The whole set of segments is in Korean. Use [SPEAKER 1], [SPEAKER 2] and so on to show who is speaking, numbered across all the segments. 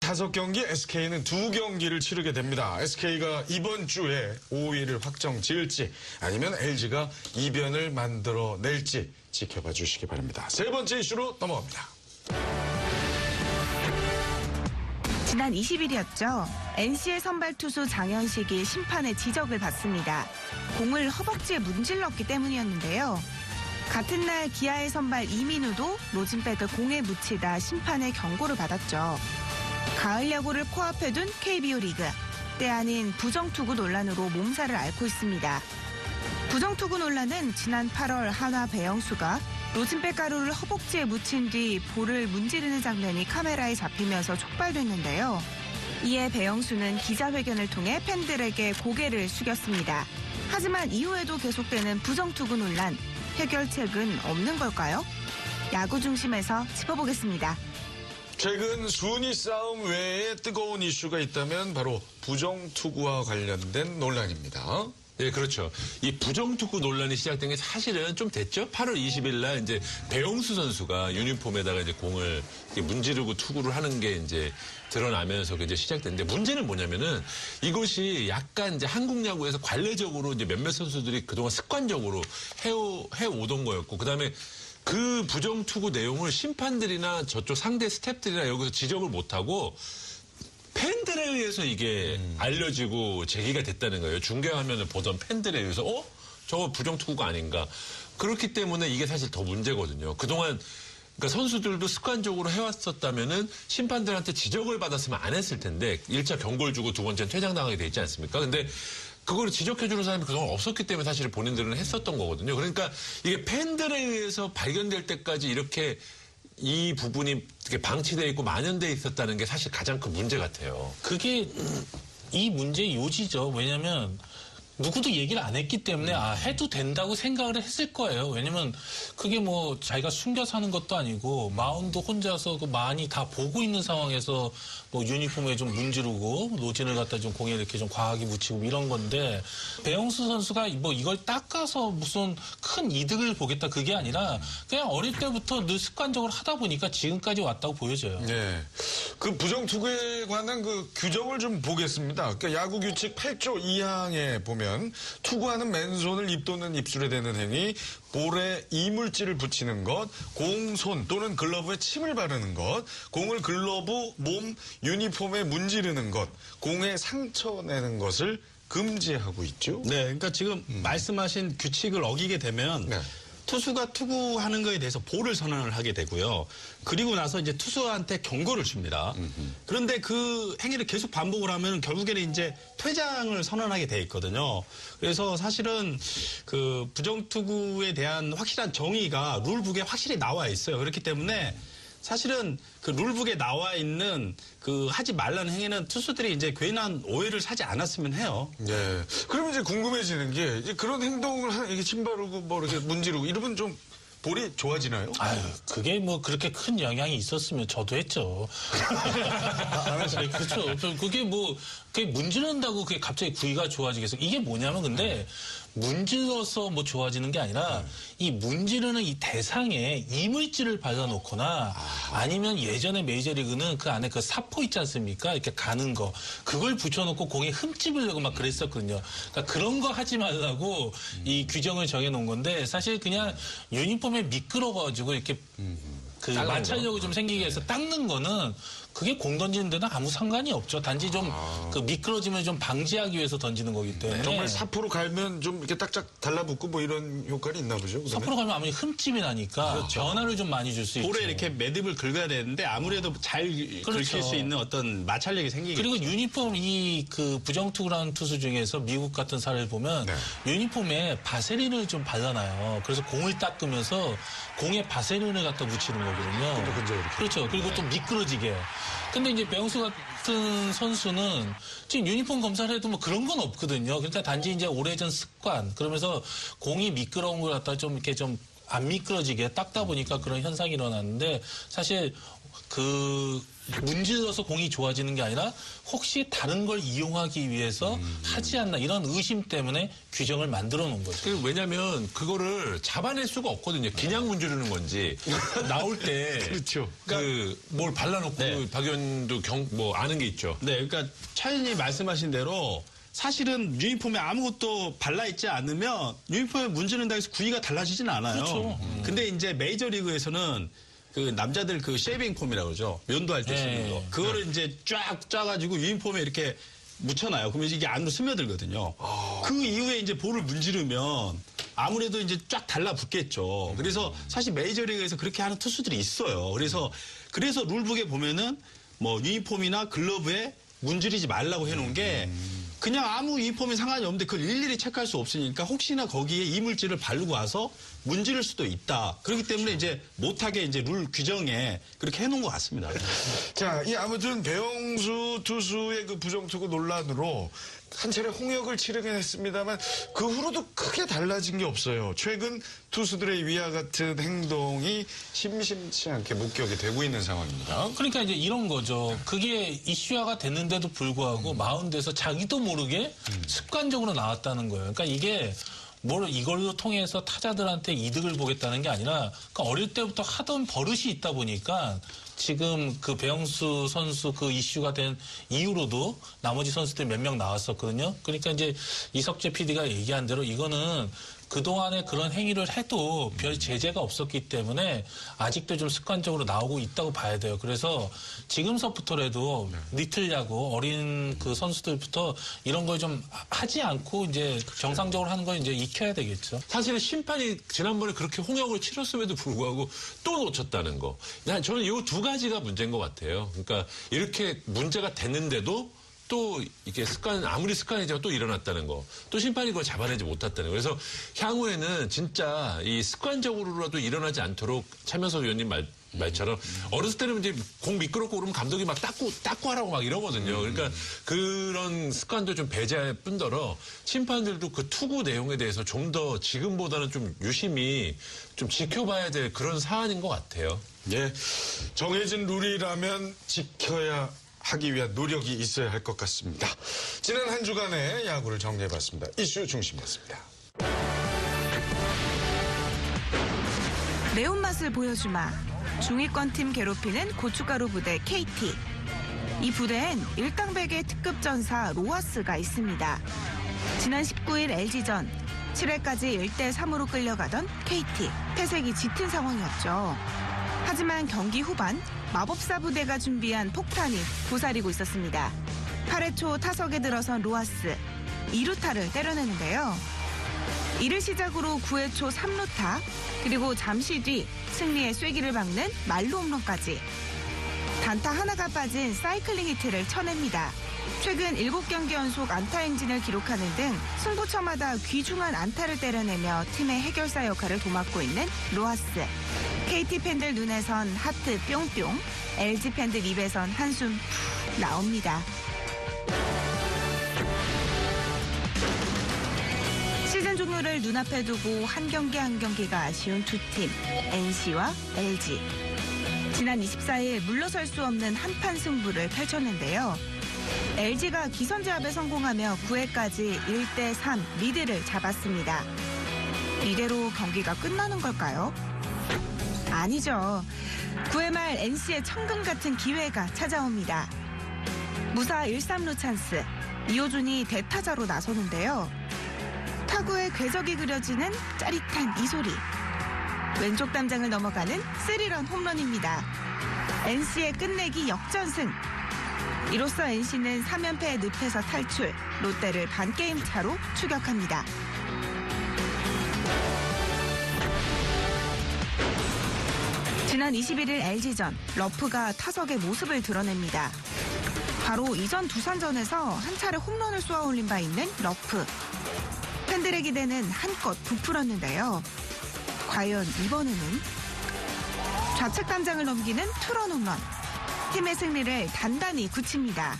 [SPEAKER 1] 5경기, SK는 2경기를 치르게 됩니다. SK가 이번 주에 5위를 확정 지을지 아니면 LG가 이변을 만들어낼지 지켜봐 주시기 바랍니다. 세 번째 이슈로 넘어갑니다.
[SPEAKER 2] 지난 20일이었죠. NC의 선발 투수 장현식이 심판의 지적을 받습니다. 공을 허벅지에 문질렀기 때문이었는데요. 같은 날 기아의 선발 이민우도 로진백을 공에 묻히다 심판의 경고를 받았죠. 가을 야구를 코앞에 둔 KBO 리그. 때 아닌 부정투구 논란으로 몸살을 앓고 있습니다. 부정투구 논란은 지난 8월 한화 배영수가 로진백 가루를 허벅지에 묻힌 뒤 볼을 문지르는 장면이 카메라에 잡히면서 촉발됐는데요. 이에 배영수는 기자회견을 통해 팬들에게 고개를 숙였습니다. 하지만 이후에도 계속되는 부정투구 논란. 해결책은 없는 걸까요? 야구 중심에서 짚어보겠습니다.
[SPEAKER 1] 최근 순위 싸움 외에 뜨거운 이슈가 있다면 바로 부정투구와 관련된 논란입니다.
[SPEAKER 3] 네, 그렇죠. 이 부정투구 논란이 시작된 게 사실은 좀 됐죠. 8월 20일 날 이제 배영수 선수가 유니폼에다가 이제 공을 문지르고 투구를 하는 게 이제 드러나면서 이제 시작됐는데 문제는 뭐냐면은 이것이 약간 이제 한국 야구에서 관례적으로 이제 몇몇 선수들이 그동안 습관적으로 해오던 거였고 그다음에 그 부정투구 내용을 심판들이나 저쪽 상대 스태프들이나 여기서 지적을 못하고 팬들에 의해서 이게 알려지고 제기가 됐다는 거예요. 중계화면을 보던 팬들에 의해서 저거 부정투구가 아닌가. 그렇기 때문에 이게 사실 더 문제거든요. 그동안 그러니까 선수들도 습관적으로 해왔었다면은 심판들한테 지적을 받았으면 안 했을 텐데 1차 경고를 주고 두 번째는 퇴장당하게 돼 있지 않습니까? 근데 그걸 지적해주는 사람이 그동안 없었기 때문에 사실 본인들은 했었던 거거든요. 그러니까 이게 팬들에 의해서 발견될 때까지 이렇게 이 부분이 이렇게 방치되어 있고 만연되어 있었다는 게 사실 가장 큰 문제 같아요.
[SPEAKER 4] 그게 이 문제의 요지죠. 왜냐하면 누구도 얘기를 안 했기 때문에 해도 된다고 생각을 했을 거예요. 왜냐면 그게 뭐 자기가 숨겨서 하는 것도 아니고 마운드 혼자서 그 많이 다 보고 있는 상황에서 뭐 유니폼에 좀 문지르고 로진을 갖다 좀 공에 이렇게 좀 과하게 묻히고 이런 건데 배영수 선수가 뭐 이걸 닦아서 무슨 큰 이득을 보겠다 그게 아니라 그냥 어릴 때부터 늘 습관적으로 하다 보니까 지금까지 왔다고 보여져요.
[SPEAKER 1] 네. 그 부정투구에 관한 그 규정을 좀 보겠습니다. 그러니까 야구 규칙 8조 2항에 보면 투구하는 맨손을 입 또는 입술에 대는 행위, 볼에 이물질을 붙이는 것, 공, 손 또는 글러브에 침을 바르는 것, 공을 글러브, 몸, 유니폼에 문지르는 것, 공에 상처 내는 것을 금지하고 있죠.
[SPEAKER 5] 네, 그러니까 지금 말씀하신 규칙을 어기게 되면
[SPEAKER 1] 네.
[SPEAKER 5] 투수가 투구하는 거에 대해서 볼을 선언을 하게 되고요. 그리고 나서 이제 투수한테 경고를 줍니다. 그런데 그 행위를 계속 반복을 하면 결국에는 이제 퇴장을 선언하게 돼 있거든요. 그래서 사실은 그 부정투구에 대한 확실한 정의가 룰북에 확실히 나와 있어요. 그렇기 때문에 사실은 그 룰북에 나와 있는 그 하지 말라는 행위는 투수들이 이제 괜한 오해를 사지 않았으면 해요.
[SPEAKER 1] 네. 그러면 이제 궁금해지는 게 이제 그런 행동을 이게 침 바르고 뭐 이렇게 문지르고 이러면 좀 볼이 좋아지나요?
[SPEAKER 4] 아유, 그게 뭐 그렇게 큰 영향이 있었으면 저도 했죠.
[SPEAKER 1] 안 하시네.
[SPEAKER 4] 그렇죠. 그게 뭐, 그게 문지른다고 그게 갑자기 구위가 좋아지겠어. 이게 뭐냐면 근데 문질러서 뭐 좋아지는 게 아니라 이 문지르는 이 대상에 이물질을 발라놓거나 아니면 예전에 메이저리그는 그 안에 그 사포 있지 않습니까? 이렇게 가는 거. 그걸 붙여놓고 공에 흠집을 내고 막 그랬었거든요. 그러니까 그런 거 하지 말라고 이 규정을 정해놓은 건데 사실 그냥 유니폼에 미끄러가지고 이렇게 그 마찰력이 좀 생기게 해서 닦는 거는 그게 공 던지는 데는 아무 상관이 없죠. 단지 좀 그 미끄러짐을 좀 방지하기 위해서 던지는 거기 때문에.
[SPEAKER 1] 정말 사포로 갈면 좀 이렇게 딱딱 달라붙고 뭐 이런 효과는 있나 보죠. 그러면?
[SPEAKER 4] 사포로 가면 아무리 흠집이 나니까 변화를 좀 많이 줄 수 있죠.
[SPEAKER 5] 볼에 이렇게 매듭을 긁어야 되는데 아무래도 잘 긁힐 수 있는 어떤 마찰력이 생기겠죠.
[SPEAKER 4] 그리고 유니폼 이 그 부정투구라는 투수 중에서 미국 같은 사례를 보면 유니폼에 바세린을 좀 발라놔요. 그래서 공을 닦으면서 공에 바세린을 갖다 묻히는 거거든요. 그렇죠. 그리고 또 미끄러지게. 근데 이제 배영수 같은 선수는 지금 유니폼 검사를 해도 뭐 그런 건 없거든요. 그러니까 단지 이제 오래전 습관 그러면서 공이 미끄러운 걸 갖다 좀 이렇게 좀 안 미끄러지게 닦다 보니까 그런 현상이 일어났는데 사실 문질러서 공이 좋아지는 게 아니라 혹시 다른 걸 이용하기 위해서 하지 않나 이런 의심 때문에 규정을 만들어 놓은 거죠.
[SPEAKER 3] 왜냐면 그거를 잡아낼 수가 없거든요. 그냥 문지르는 건지 나올 때
[SPEAKER 1] 그렇죠.
[SPEAKER 3] 뭘 발라놓고
[SPEAKER 5] 네.
[SPEAKER 3] 박 의원도 아는 게 있죠.
[SPEAKER 5] 네, 그러니까 차 의원님이 말씀하신 대로 사실은 유니폼에 아무것도 발라있지 않으면 유니폼에 문지른다고 해서 구위가 달라지진 않아요.
[SPEAKER 4] 그렇죠.
[SPEAKER 5] 근데 이제 메이저리그에서는 그 남자들 그 쉐이빙 폼이라고 그러죠. 면도할 때 쓰는 거. 그거를 이제 쫙 짜가지고 유니폼에 이렇게 묻혀놔요. 그러면 이게 안으로 스며들거든요. 그 이후에 이제 볼을 문지르면 아무래도 이제 쫙 달라붙겠죠. 그래서 사실 메이저리그에서 그렇게 하는 투수들이 있어요. 그래서 룰북에 보면은 뭐 유니폼이나 글러브에 문지르지 말라고 해놓은 게 그냥 아무 유니폼에 상관이 없는데 그걸 일일이 체크할 수 없으니까 혹시나 거기에 이물질을 바르고 와서 문지를 수도 있다. 그렇기 때문에 이제 못하게 이제 룰 규정에 그렇게 해놓은 것 같습니다.
[SPEAKER 1] 자, 이 아무튼 배영수 투수의 그 부정투구 논란으로 한 차례 홍역을 치르긴 했습니다만 그 후로도 크게 달라진 게 없어요. 최근 투수들의 위와 같은 행동이 심심치 않게 목격이 되고 있는 상황입니다.
[SPEAKER 4] 그러니까 이제 이런 거죠. 그게 이슈화가 됐는데도 불구하고 마운드에서 자기도 모르게 습관적으로 나왔다는 거예요. 그러니까 이게 이걸로 통해서 타자들한테 이득을 보겠다는 게 아니라 그러니까 어릴 때부터 하던 버릇이 있다 보니까 지금 그 배영수 선수 그 이슈가 된 이후로도 나머지 선수들 몇 명 나왔었거든요. 그러니까 이제 이석재 PD가 얘기한 대로 이거는 그동안에 그런 행위를 해도 별 제재가 없었기 때문에 아직도 좀 습관적으로 나오고 있다고 봐야 돼요. 그래서 지금서부터라도 리틀 야구 어린 그 선수들부터 이런 걸 좀 하지 않고 이제 정상적으로 하는 걸 이제 익혀야 되겠죠.
[SPEAKER 3] 사실은 심판이 지난번에 그렇게 홍역을 치렀음에도 불구하고 또 놓쳤다는 거. 저는 이 두 가지가 문제인 것 같아요. 그러니까 이렇게 문제가 됐는데도 또 이게 아무리 습관이지만 또 일어났다는 거. 또 심판이 그걸 잡아내지 못했다는 거. 그래서 향후에는 진짜 이 습관적으로라도 일어나지 않도록 차명석 의원님 말처럼 어렸을 때는 이제 공 미끄럽고 그러면 감독이 막 닦고 하라고 막 이러거든요. 그러니까 그런 습관도 좀 배제할 뿐더러 심판들도 그 투구 내용에 대해서 좀 더 지금보다는 좀 유심히 좀 지켜봐야 될 그런 사안인 것 같아요.
[SPEAKER 1] 예, 정해진 룰이라면 지켜야 하기 위한 노력이 있어야 할 것 같습니다. 지난 한 주간의 야구를 정리해봤습니다. 이슈 중심이었습니다.
[SPEAKER 2] 매운맛을 보여주마. 중위권팀 괴롭히는 고춧가루 부대 KT. 이 부대엔 일당백의 특급 전사 로하스가 있습니다. 지난 19일 LG전 7회까지 1대3으로 끌려가던 KT. 패색이 짙은 상황이었죠. 하지만 경기 후반 마법사 부대가 준비한 폭탄이 도사리고 있었습니다. 8회 초 타석에 들어선 로하스 2루타를 때려내는데요. 이를 시작으로 9회 초 3루타 그리고 잠시 뒤 승리의 쐐기를 박는 말로 홈런까지 단타 하나가 빠진 사이클링 히트를 쳐냅니다. 최근 7경기 연속 안타 행진을 기록하는 등 승부처마다 귀중한 안타를 때려내며 팀의 해결사 역할을 도맡고 있는 로하스. KT 팬들 눈에선 하트 뿅뿅, LG 팬들 입에선 한숨 푹 나옵니다. 시즌 종료를 눈앞에 두고 한 경기 한 경기가 아쉬운 두 팀, NC와 LG. 지난 24일 물러설 수 없는 한판 승부를 펼쳤는데요. LG가 기선제압에 성공하며 9회까지 1대3 리드를 잡았습니다. 이대로 경기가 끝나는 걸까요? 아니죠. 9회 말 NC의 천금 같은 기회가 찾아옵니다. 무사 1-3루 찬스. 이호준이 대타자로 나서는데요. 타구에 궤적이 그려지는 짜릿한 이 소리. 왼쪽 담장을 넘어가는 3런 홈런입니다. NC의 끝내기 역전승. 이로써 NC는 3연패의 늪에서 탈출, 롯데를 반게임 차로 추격합니다. 지난 21일 LG전, 러프가 타석의 모습을 드러냅니다. 바로 이전 두산전에서 한 차례 홈런을 쏘아올린 바 있는 러프. 팬들의 기대는 한껏 부풀었는데요. 과연 이번에는 좌측 담장을 넘기는 투런 홈런. 팀의 승리를 단단히 굳힙니다.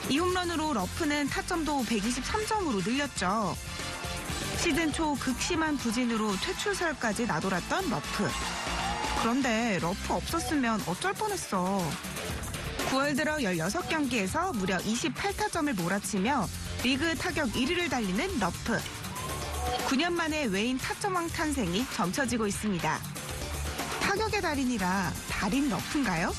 [SPEAKER 2] 이 홈런으로 러프는 타점도 123점으로 늘렸죠. 시즌 초 극심한 부진으로 퇴출설까지 나돌았던 러프. 그런데 러프 없었으면 어쩔 뻔했어. 9월 들어 16경기에서 무려 28타점을 몰아치며 리그 타격 1위를 달리는 러프. 9년 만에 외인 타점왕 탄생이 점쳐지고 있습니다. 타격의 달인이라 달인 러프인가요?